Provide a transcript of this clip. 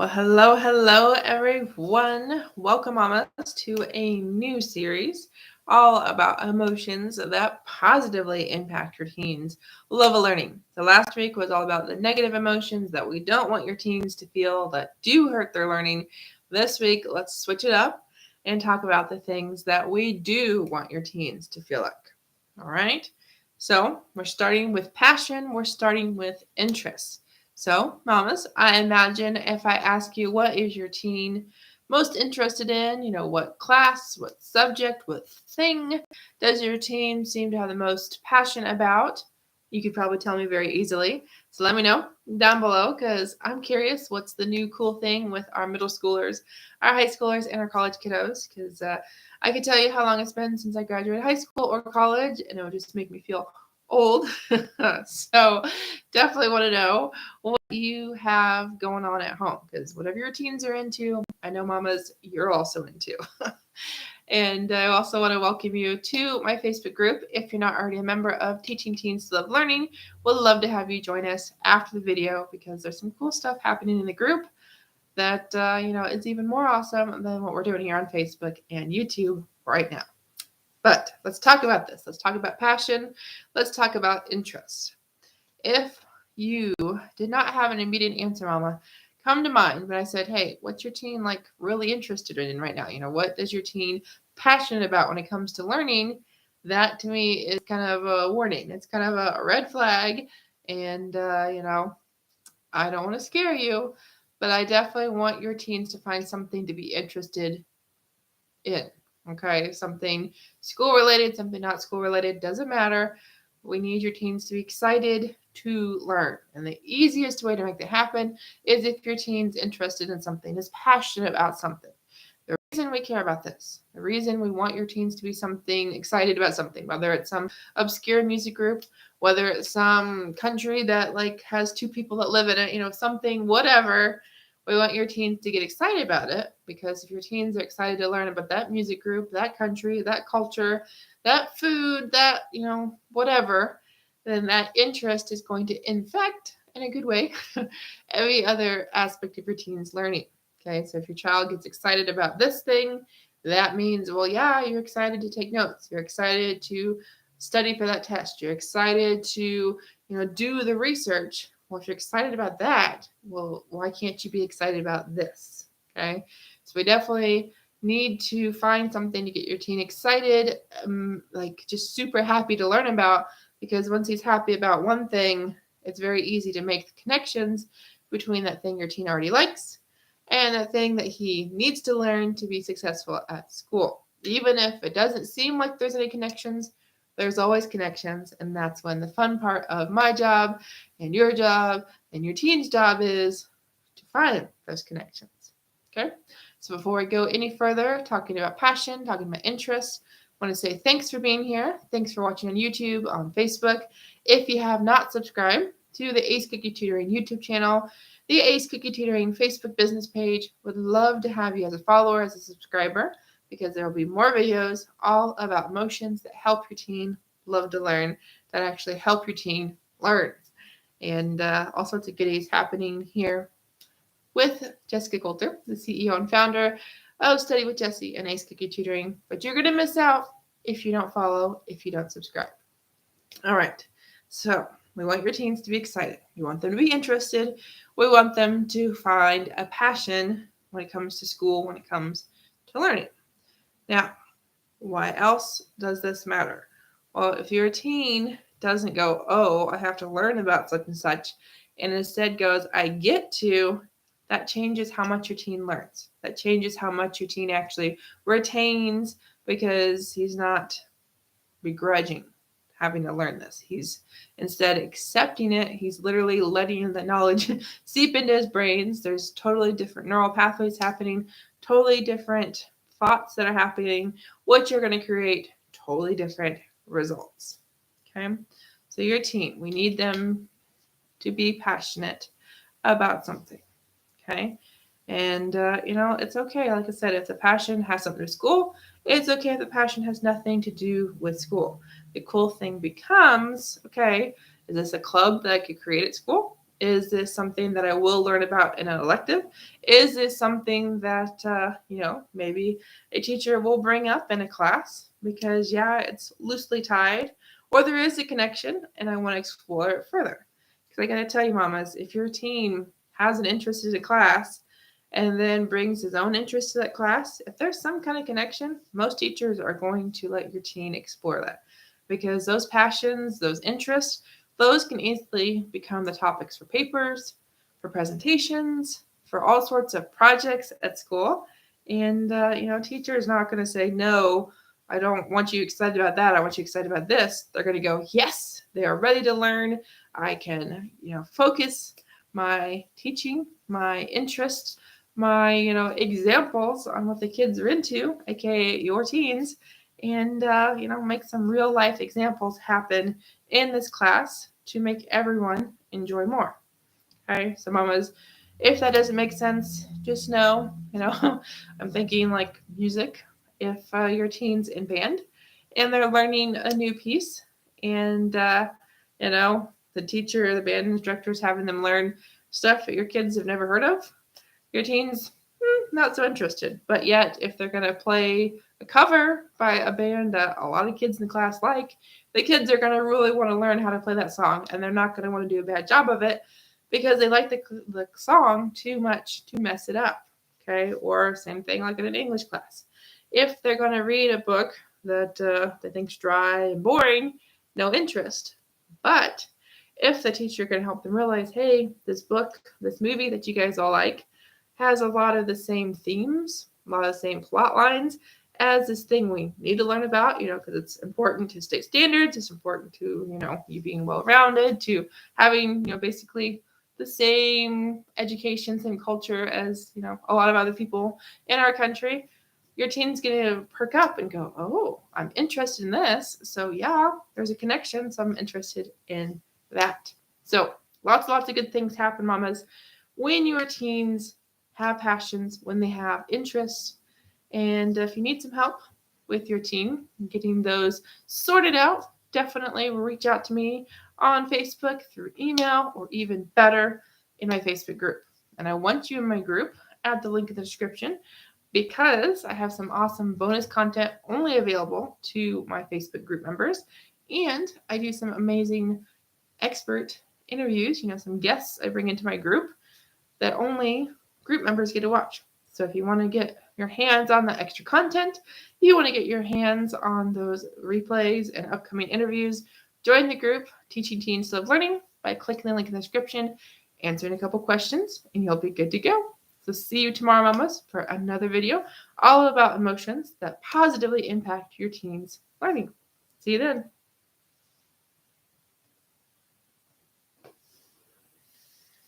Hello, everyone. Welcome, mamas, to a new series all about emotions that positively impact your teens' love of learning. So, last week was all about the negative emotions that we don't want your teens to feel that do hurt their learning. This week, let's switch it up and talk about the things that we do want your teens to feel like. All right. So, we're starting with passion, we're starting with interest. So, mamas, I imagine if I ask you what is your teen most interested in, what class, what subject, what thing does your teen seem to have the most passion about? You could probably tell me very easily. So let me know down below because I'm curious what's the new cool thing with our middle schoolers, our high schoolers, and our college kiddos because I could tell you how long it's been since I graduated high school or college and it would just make me feel old. So definitely want to know what you have going on at home because whatever your teens are into, I know mamas, you're also into. And I also want to welcome you to my Facebook group. If you're not already a member of Teaching Teens to Love Learning, would love to have you join us after the video because there's some cool stuff happening in the group that is even more awesome than what we're doing here on Facebook and YouTube right now. But let's talk about this. Let's talk about passion. Let's talk about interest. If you did not have an immediate answer, mama, come to mind when I said, hey, what's your teen really interested in right now? What is your teen passionate about when it comes to learning? That to me is kind of a warning. It's kind of a red flag. And, I don't want to scare you, but I definitely want your teens to find something to be interested in. Okay, something school related, something not school related, doesn't matter. We need your teens to be excited to learn. And the easiest way to make that happen is if your teen's interested in something, is passionate about something. The reason we care about this, the reason we want your teens to be something excited about something, whether it's some obscure music group, whether it's some country that has two people that live in it, something, whatever. We want your teens to get excited about it because if your teens are excited to learn about that music group, that country, that culture, that food, that, whatever, then that interest is going to infect, in a good way, every other aspect of your teen's learning. Okay, so if your child gets excited about this thing, that means, well, yeah, you're excited to take notes. You're excited to study for that test. You're excited to, do the research. Well, if you're excited about that, well, why can't you be excited about this? Okay, so we definitely need to find something to get your teen excited, just super happy to learn about, because once he's happy about one thing, it's very easy to make the connections between that thing your teen already likes and that thing that he needs to learn to be successful at school. Even if it doesn't seem like there's any connections, there's always connections, and that's when the fun part of my job and your teen's job is to find those connections. Okay? So before we go any further, talking about passion, talking about interests, I want to say thanks for being here. Thanks for watching on YouTube, on Facebook. If you have not subscribed to the Ace Cookie Tutoring YouTube channel, the Ace Cookie Tutoring Facebook business page, would love to have you as a follower, as a subscriber, because there will be more videos all about emotions that help your teen love to learn, that actually help your teen learn. And all sorts of goodies happening here with Jessica Coulter, the CEO and founder of Study with Jessie and Ace Cookie Tutoring. But you're going to miss out if you don't follow, if you don't subscribe. All right. So we want your teens to be excited. We want them to be interested. We want them to find a passion when it comes to school, when it comes to learning. Now, why else does this matter? Well, if your teen doesn't go, oh, I have to learn about such and such, and instead goes, I get to, that changes how much your teen learns. That changes how much your teen actually retains because he's not begrudging having to learn this. He's instead accepting it. He's literally letting the knowledge seep into his brains. There's totally different neural pathways happening, totally different thoughts that are happening, which are going to create totally different results. Okay? So your teen, we need them to be passionate about something. Okay? And, it's okay. Like I said, if the passion has something to school, it's okay if the passion has nothing to do with school. The cool thing becomes, okay, is this a club that I could create at school? Is this something that I will learn about in an elective? Is this something that, maybe a teacher will bring up in a class because, yeah, it's loosely tied, or there is a connection and I want to explore it further? Because I got to tell you, mamas, if your teen has an interest in a class and then brings his own interest to that class, if there's some kind of connection, most teachers are going to let your teen explore that because those passions, those interests, those can easily become the topics for papers, for presentations, for all sorts of projects at school. And, teacher is not going to say, no, I don't want you excited about that. I want you excited about this. They're going to go, yes, they are ready to learn. I can, focus my teaching, my interests, my, examples on what the kids are into, aka your teens, and, make some real life examples happen in this class to make everyone enjoy more. Okay, so mamas, if that doesn't make sense, just know, I'm thinking like music. If your teen's in band and they're learning a new piece, and the teacher or the band instructor is having them learn stuff that your kids have never heard of, your teens not so interested. But yet, if they're going to play a cover by a band that a lot of kids in the class like, the kids are going to really want to learn how to play that song, and they're not going to want to do a bad job of it because they like the song too much to mess it up. Okay, or same thing like in an English class. If they're going to read a book that they think's dry and boring, no interest. But if the teacher can help them realize, hey, this book, this movie that you guys all like, has a lot of the same themes, a lot of the same plot lines as this thing we need to learn about, because it's important to state standards. It's important to, you being well-rounded, to having, basically the same education, same culture as, a lot of other people in our country. Your teen's going to perk up and go, oh, I'm interested in this. So yeah, there's a connection. So I'm interested in that. So lots of good things happen, mamas, when your teens have passions, when they have interests. And if you need some help with your teen getting those sorted out, definitely reach out to me on Facebook through email, or even better, in my Facebook group. And I want you in my group. Add the link in the description because I have some awesome bonus content only available to my Facebook group members. And I do some amazing expert interviews, some guests I bring into my group that only group members get to watch. So if you want to get your hands on the extra content, you want to get your hands on those replays and upcoming interviews, join the group Teaching Teens Love Learning by clicking the link in the description, answering a couple questions, and you'll be good to go. So see you tomorrow, mamas, for another video all about emotions that positively impact your teens' learning. See you then.